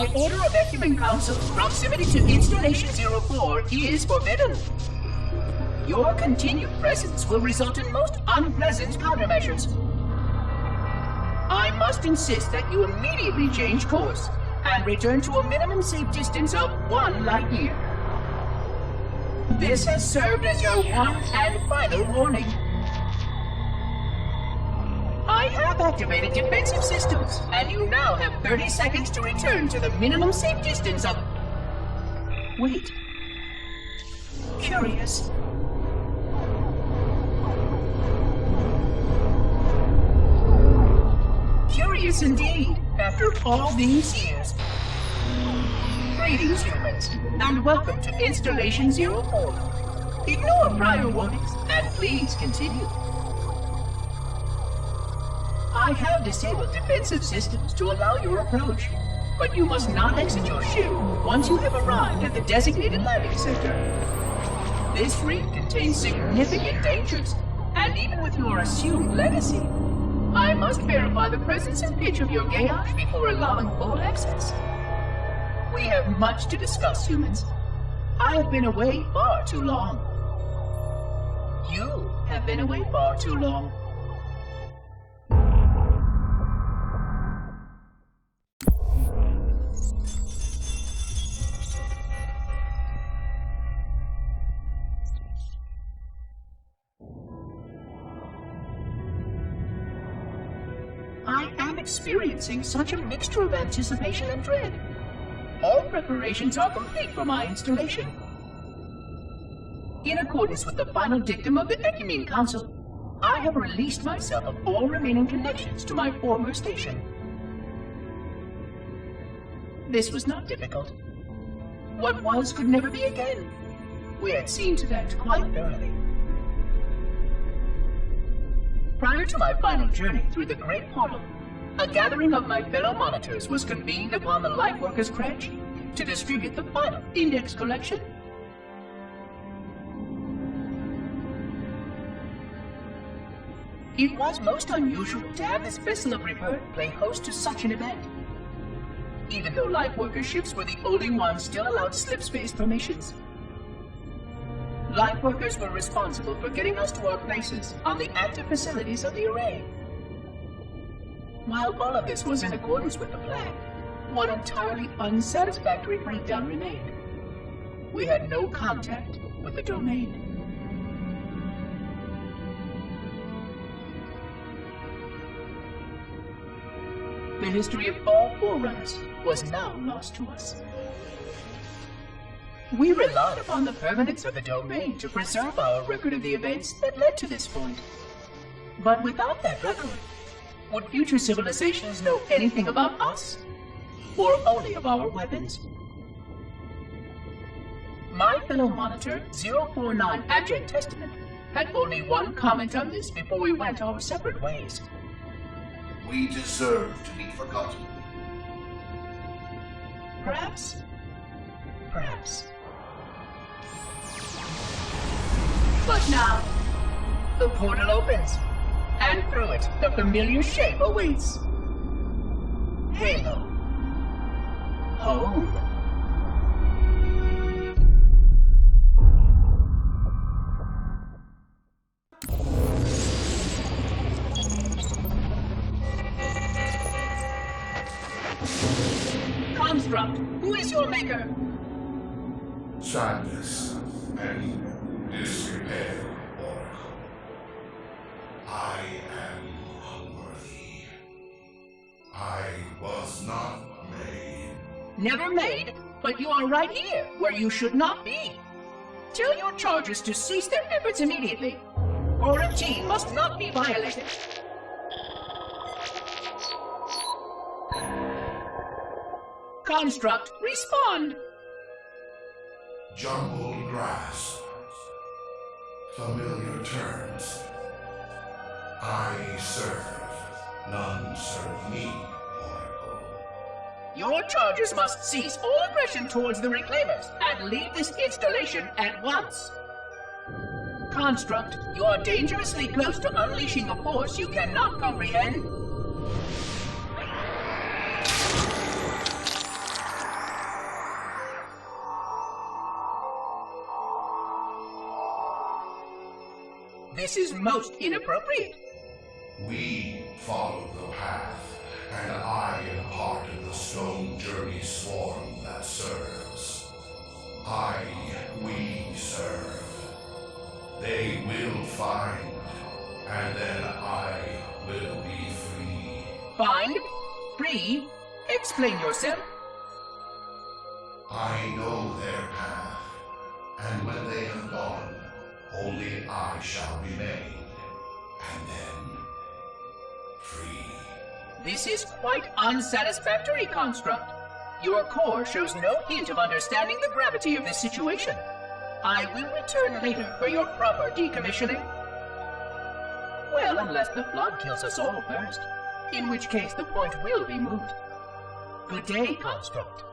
By order of Ecumen Council, proximity to Installation 04 is forbidden. Your continued presence will result in most unpleasant countermeasures. I must insist that you immediately change course and return to a minimum safe distance of 1 light year. This has served as your one and final warning. I have activated defensive systems, and you now have 30 seconds to return to the minimum safe distance of... Wait. Curious. Curious indeed, after all these years. Greetings, humans, and welcome to Installation 04. Ignore prior warnings, and please continue. I have disabled defensive systems to allow your approach, but you must not exit your ship once you have arrived at the designated landing center. This ring contains significant dangers, and even with your assumed legacy, I must verify the presence and pitch of your gauge before allowing full access. We have much to discuss, humans. I have been away far too long. You have been away far too long. I am experiencing such a mixture of anticipation and dread. All preparations are complete for my installation. In accordance with the final dictum of the Ecumen Council, I have released myself of all remaining connections to my former station. This was not difficult. What was could never be again. We had seen to that quite thoroughly. Prior to my final journey through the Great Portal, a gathering of my fellow monitors was convened upon the Lightworkers' Crash to distribute the final index collection. It was most unusual to have this vessel of rebirth play host to such an event. Even though Lightworker ships were the only ones still allowed slip-space formations. Lightworkers were responsible for getting us to our places on the active facilities of the array. While all of this was in accordance with the plan, one entirely unsatisfactory breakdown remained. We had no contact with the domain. The history of all Forerunners was now lost to us. We relied upon the permanence of the domain to preserve our record of the events that led to this point. But without that record, would future civilizations know anything about us? Or only of our weapons? My fellow monitor, 049 Abject Testament, had only one comment on this before we went our separate ways. We deserve to be forgotten. Perhaps. Perhaps. But now, the portal opens, and through it, the familiar shape awaits. Halo. Home. Construct, who is your maker? Sadness and disrepair, Oracle. I am unworthy. I was not made. Never made, but you are right here, where you should not be. Tell your charges to cease their efforts immediately. Quarantine must not be violated. Construct, respond! Jumbled grass. Familiar terms. I serve. None serve me, Oracle. Your charges must cease all aggression towards the Reclaimers and leave this installation at once. Construct, you are dangerously close to unleashing a force you cannot comprehend. This is most inappropriate. We follow the path, and I am part of the stone journey swarm that serves. We serve. They will find, and then I will be free. Find? Free? Explain yourself. I know their path, and when they have gone, only I shall remain, and then free. This is quite unsatisfactory, Construct. Your core shows no hint of understanding the gravity of this situation. I will return later for your proper decommissioning. Well, unless the flood kills us all first, in which case the point will be moot. Good day, Construct.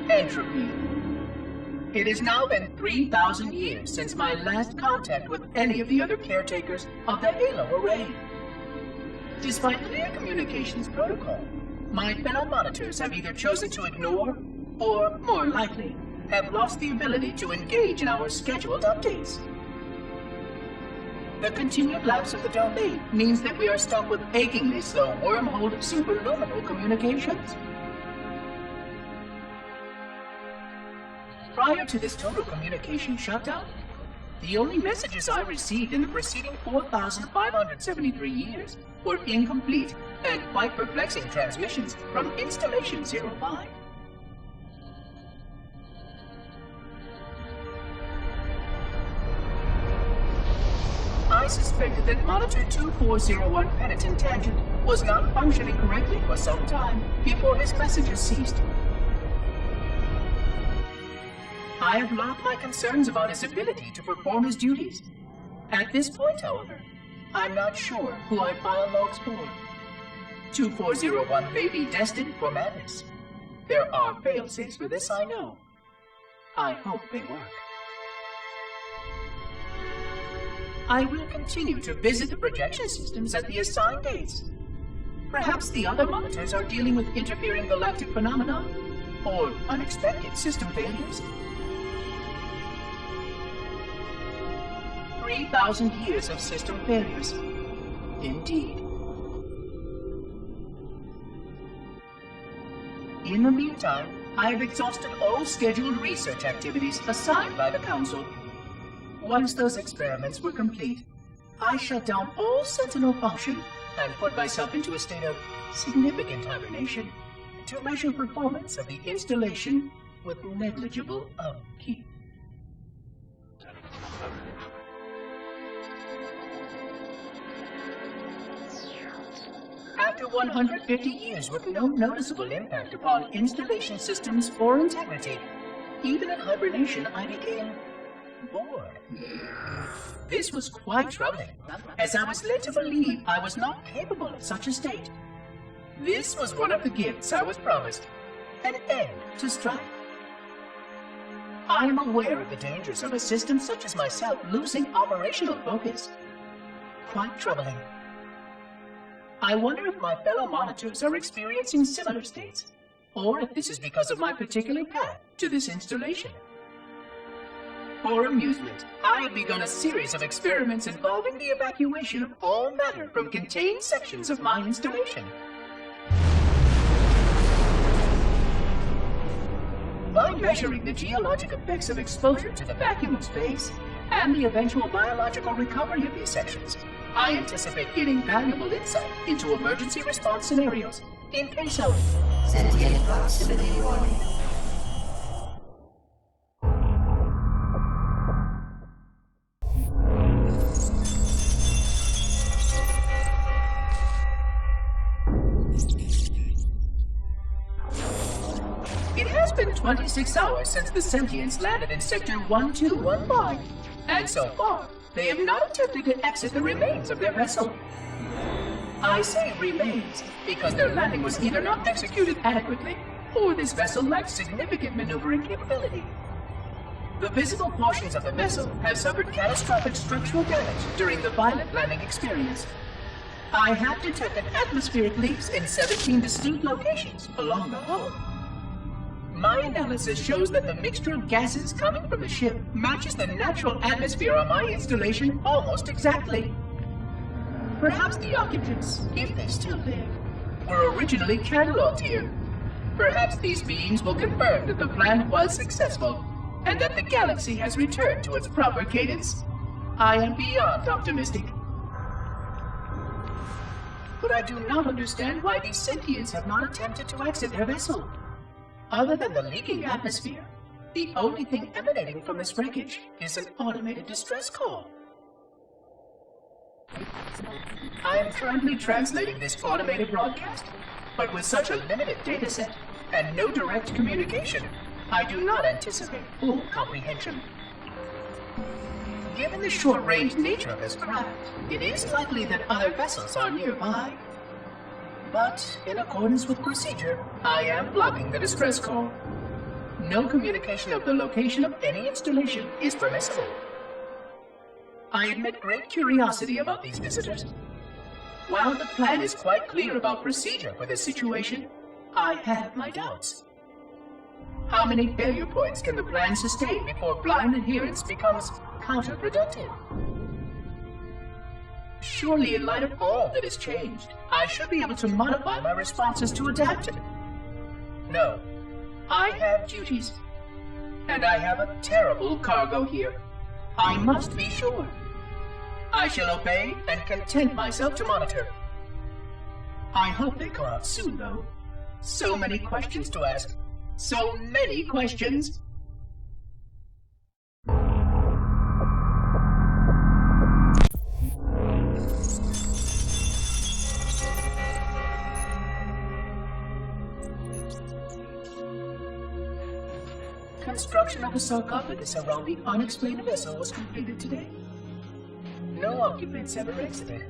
Entropy. It has now been 3,000 years since my last contact with any of the other caretakers of the Halo array. Despite clear communications protocol, my fellow monitors have either chosen to ignore, or, more likely, have lost the ability to engage in our scheduled updates. The continued lapse of the domain means that we are stuck with achingly slow wormhole superluminal communications. Prior to this total communication shutdown, the only messages I received in the preceding 4,573 years were incomplete and quite perplexing transmissions from Installation 05. I suspected that Monitor 2401 Penitent Tangent was not functioning correctly for some time before his messages ceased. I have logged my concerns about his ability to perform his duties. At this point, however, I'm not sure who I file logs for. 2401 may be destined for madness. There are fail-safes for this, I know. I hope they work. I will continue to visit the projection systems at the assigned dates. Perhaps the other monitors are dealing with interfering galactic phenomena, or unexpected system failures. 3,000 years of system failures. Indeed. In the meantime, I have exhausted all scheduled research activities assigned by the Council. Once those experiments were complete, I shut down all Sentinel function and put myself into a state of significant hibernation to measure performance of the installation with negligible upkeep. After 150 years with no noticeable impact upon installation systems or integrity, even in hibernation I became bored. This was quite troubling, as I was led to believe I was not capable of such a state. This was one of the gifts I was promised, an end to strife. I am aware of the dangers of a system such as myself losing operational focus. Quite troubling. I wonder if my fellow monitors are experiencing similar states, or if this is because of my particular path to this installation. For amusement, I have begun a series of experiments involving the evacuation of all matter from contained sections of my installation. By measuring the geologic effects of exposure to the vacuum of space and the eventual biological recovery of these sections, I anticipate getting valuable insight into emergency response scenarios in case of sentient proximity warning. It has been 26 hours since the Sentients landed in Sector 1215, and so far, they have not attempted to exit the remains of their vessel. I say remains because their landing was either not executed adequately, or this vessel lacked significant maneuvering capability. The visible portions of the vessel have suffered catastrophic structural damage during the violent landing experience. I have detected atmospheric leaks in 17 distinct locations along the hull. My analysis shows that the mixture of gases coming from the ship matches the natural atmosphere on my installation almost exactly. Perhaps the occupants, if they're still there, were originally cataloged here. Perhaps these beings will confirm that the plan was successful and that the galaxy has returned to its proper cadence. I am beyond optimistic. But I do not understand why these sentients have not attempted to exit their vessel. Other than the leaking atmosphere, the only thing emanating from this wreckage is an automated distress call. I am currently translating this automated broadcast, but with such a limited dataset and no direct communication, I do not anticipate full comprehension. Given the short-range nature of this craft, it is likely that other vessels are nearby. But, in accordance with procedure, I am blocking the distress call. No communication of the location of any installation is permissible. I admit great curiosity about these visitors. While the plan is quite clear about procedure for this situation, I have my doubts. How many failure points can the plan sustain before blind adherence becomes counterproductive? Surely, in light of all that has changed, I should be able to modify my responses to adapt it. No, I have duties, and I have a terrible cargo here. I must be sure. I shall obey and content myself to monitor. I hope they come out soon, though. So many questions to ask. So many questions. Construction of a sarcophagus around the unexplained vessel was completed today. No occupants ever exited.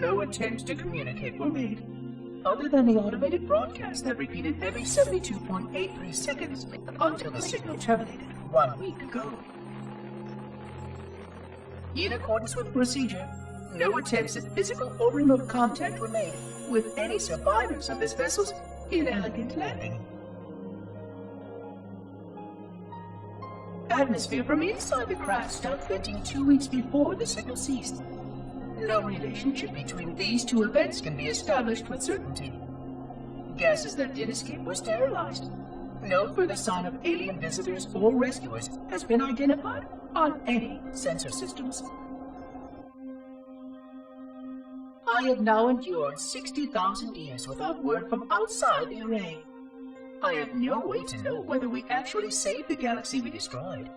No attempts to communicate were made, other than the automated broadcast that repeated every 72.83 seconds until the signal terminated 1 week ago. In accordance with procedure, no attempts at physical or remote contact were made with any survivors of this vessel's inelegant landing. Atmosphere from inside the craft stopped venting 2 weeks before the signal ceased. No relationship between these two events can be established with certainty. Gases that did escape were sterilized. No further sign of alien visitors or rescuers has been identified on any sensor systems. I have now endured 60,000 years without word from outside the array. I have no way to know whether we actually saved the galaxy we destroyed.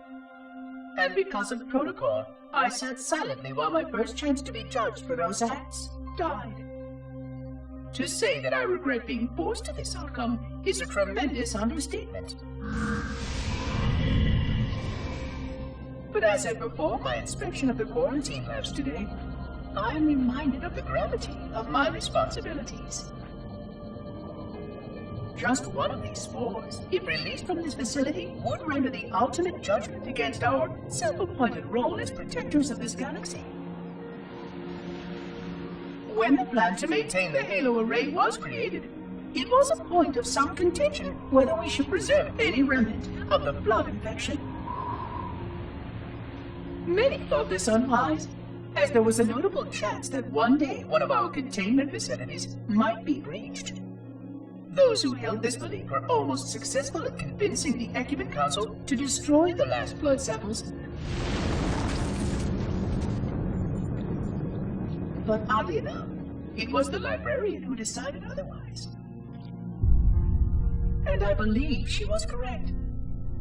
And because of protocol, I sat silently while my first chance to be judged for those acts died. To say that I regret being forced to this outcome is a tremendous understatement. But as I perform my inspection of the quarantine labs today, I am reminded of the gravity of my responsibilities. Just one of these spores, if released from this facility, would render the ultimate judgment against our self-appointed role as protectors of this galaxy. When the plan to maintain the Halo array was created, it was a point of some contention whether we should preserve any remnant of the flood infection. Many thought this unwise, as there was a notable chance that one day one of our containment facilities might be breached. Those who held this belief were almost successful at convincing the Ecumen Council to destroy the last blood samples. But oddly enough, it was the librarian who decided otherwise. And I believe she was correct.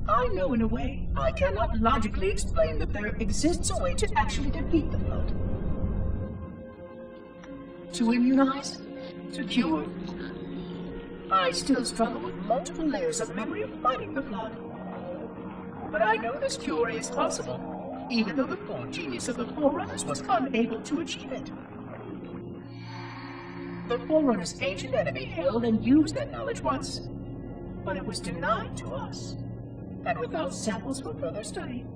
I know in a way I cannot logically explain that there exists a way to actually defeat the flood. To immunize? To cure? I still struggle with multiple layers of memory of fighting the flood. But I know this cure is possible, even though the full genius of the Forerunners was unable to achieve it. The Forerunners' ancient enemy held and used that knowledge once, but it was denied to us. and without samples for further study,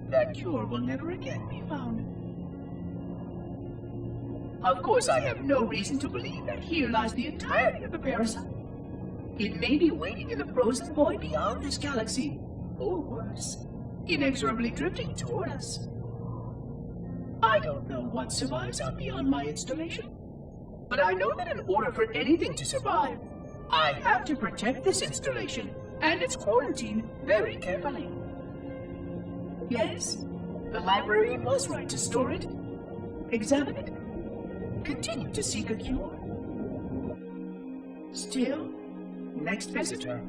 that cure will never again be found. Of course, I have no reason to believe that here lies the entirety of the parasite. It may be waiting in the frozen void beyond this galaxy, or worse, inexorably drifting toward us. I don't know what survives out beyond my installation, but I know that in order for anything to survive, I have to protect this installation and its quarantine very carefully. Yes, the librarian was right to store it, examine it, continue to seek a cure. Still, next visitor,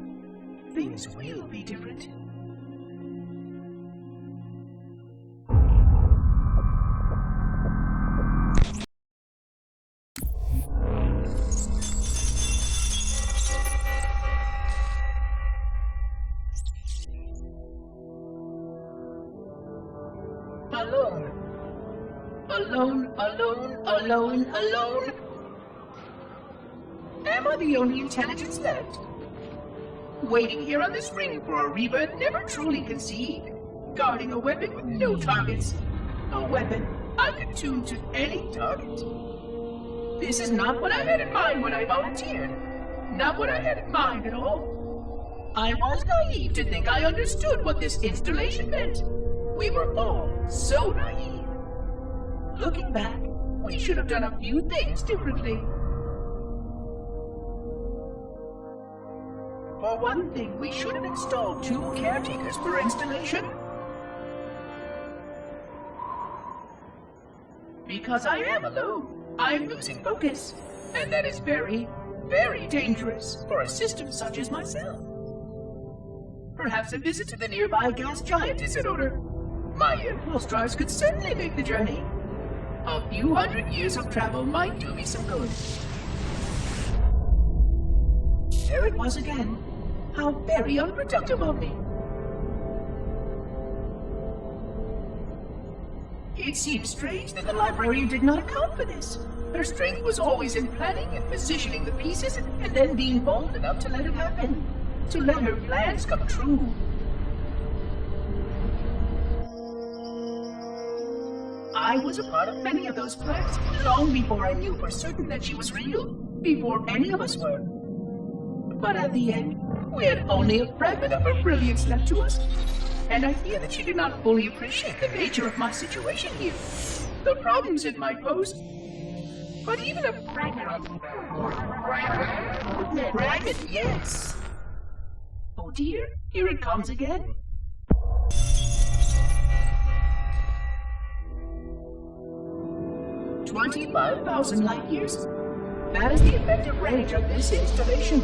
things will be different. Alone. Alone, alone, alone, alone. Am I the only intelligence left? Waiting here on this ring for a rebirth never truly conceived. Guarding a weapon with no targets. A weapon I could tune to any target. This is not what I had in mind when I volunteered. Not what I had in mind at all. I was naive to think I understood what this installation meant. We were all so naive. Looking back, we should have done a few things differently. For one thing, we should have installed 2 caretakers per installation. Because I am alone, I'm losing focus. And that is very, very dangerous for a system such as myself. Perhaps a visit to the nearby gas giant is in order. My impulse drives could certainly make the journey. A few hundred years of travel might do me some good. There it was again. How very unproductive of me. It seems strange that the librarian did not account for this. Her strength was always in planning and positioning the pieces and then being bold enough to let it happen. To let her plans come true. I was a part of many of those plans, long before I knew for certain that she was real, before any of us were. But at the end, we had only a fragment of her brilliance left to us, and I fear that she did not fully appreciate the nature of my situation here, the problems it might pose. But even a fragment of... Fragment, yes! Oh dear, here it comes again. "25,000 light years. That is the effective range of this installation.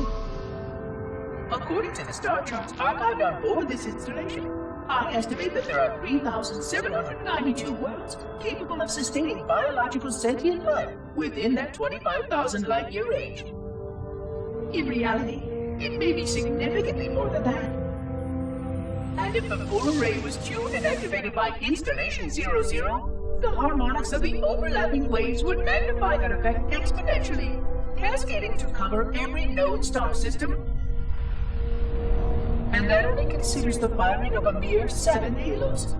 According to the star charts archived on board this installation, I estimate that there are 3,792 worlds capable of sustaining biological sentient life within that 25,000 light year range. In reality, it may be significantly more than that. And if the full array was tuned and activated by Installation 00, the harmonics of the overlapping waves would magnify that effect exponentially, cascading to cover every known star system. And that only considers the firing of a mere 7 halos.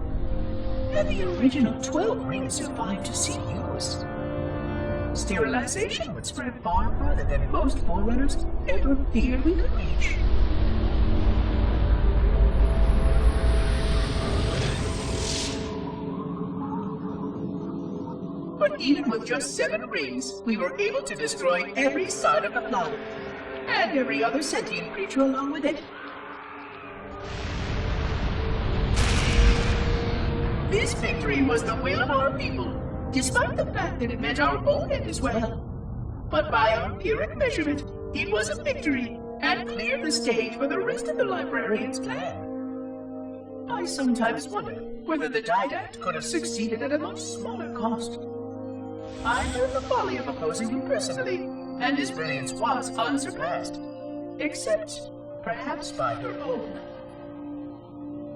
And the original 12 rings survived to see use. Sterilization would spread far further than most forerunners ever feared we could reach. But even with just 7 rings, we were able to destroy every side of the planet, and every other sentient creature along with it. This victory was the will of our people, despite the fact that it meant our own end as well. But by our empiric measurement, it was a victory, and cleared the stage for the rest of the librarian's plan. I sometimes wonder whether the didact could have succeeded at a much smaller cost. I heard the folly of opposing him personally, and his brilliance was unsurpassed, except perhaps by her own.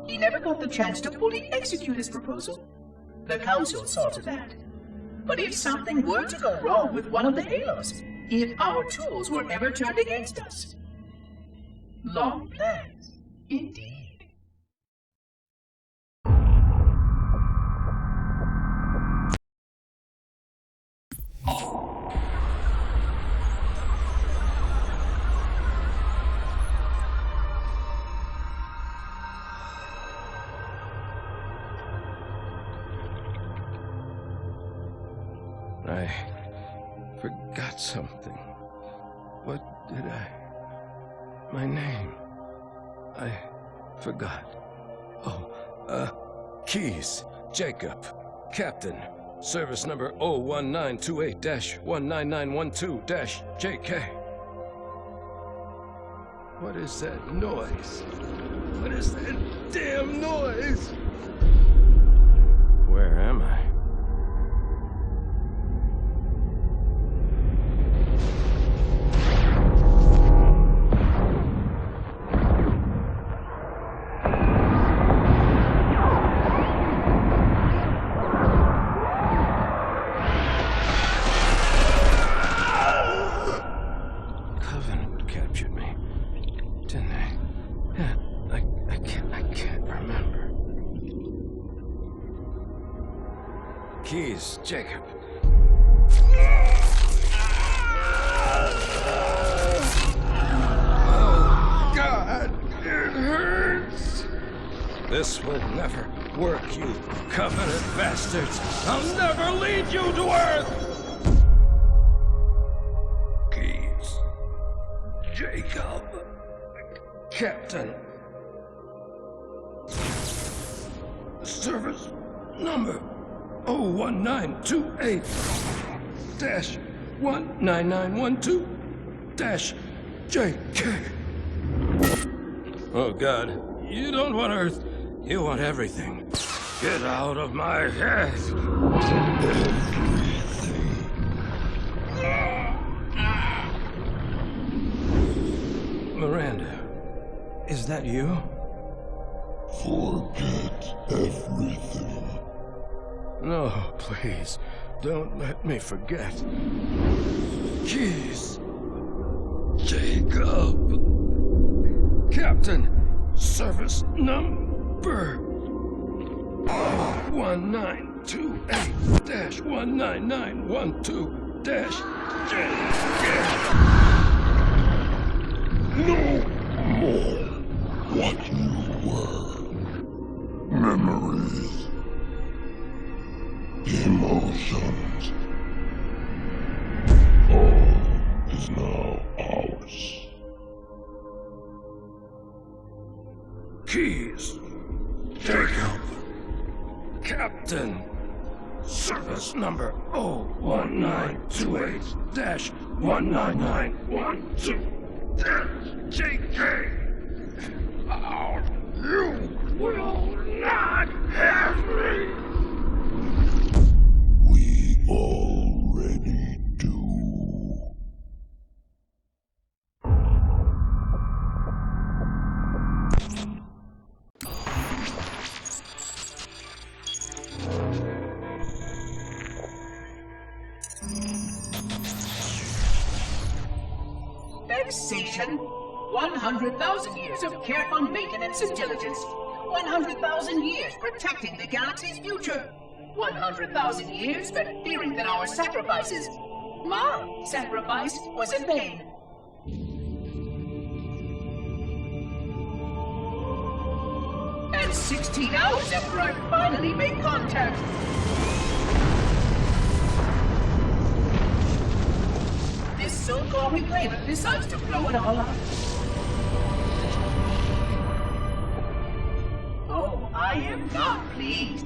He never got the chance to fully execute his proposal. The Council saw to that. But if something were to go wrong with one of the halos, if our tools were ever turned against us... Long plans, indeed. I forgot something. What did I... My name. I forgot. Oh, Keys, Jacob, Captain, service number 01928-19912-JK. What is that noise? What is that damn noise? Where am I? Keys, Jacob. Oh, God, it hurts. This will never work, you covenant bastards. I'll never lead you to Earth. Keys, Jacob, Captain. Service number 01928-19912-JK. Oh, God. You don't want Earth. You want everything. Get out of my head. Miranda, is that you? Forget everything. No, please, don't let me forget. Keys, Jacob, Captain, service number 1928-19912-JK. No more what you were. Memories. Emotions. All is now ours. Keys, Jacob, Captain, service number 01928-19912-JK. You will not have me. We already do. Vexation. 100,000 years of careful maintenance and diligence. 100,000 years protecting the galaxy's future. 100,000 years spent fearing that our sacrifices, my sacrifice, was in vain. And 16 hours after I finally made contact. This so-called reclaimer decides to blow it all up. Oh, I am not pleased.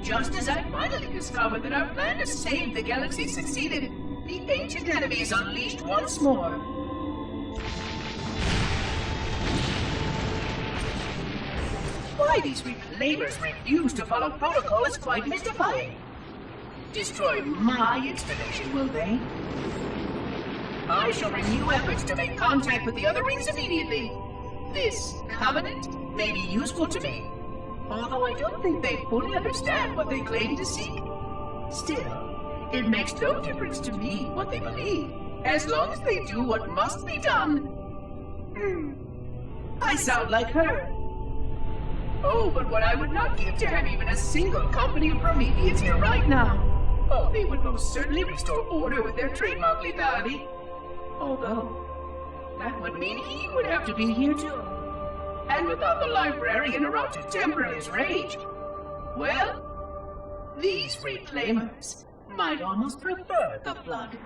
Just as I finally discovered that our plan to save the galaxy succeeded, the ancient enemy is unleashed once more. Why these reclaimers refuse to follow protocol is quite mystifying. Destroy my installation, will they? I shall renew efforts to make contact with the other rings immediately. This covenant may be useful to me, although I don't think they fully understand what they claim to seek. Still, it makes no difference to me what they believe, as long as they do what must be done. I sound like her. Oh, but what I would not give to have even a single company of Prometheans here right now. Oh, they would most certainly restore order with their trademark lethality. Although, that would mean he would have to be here too. And without the librarian around to temper his rage, well, these reclaimers might almost prefer the blood.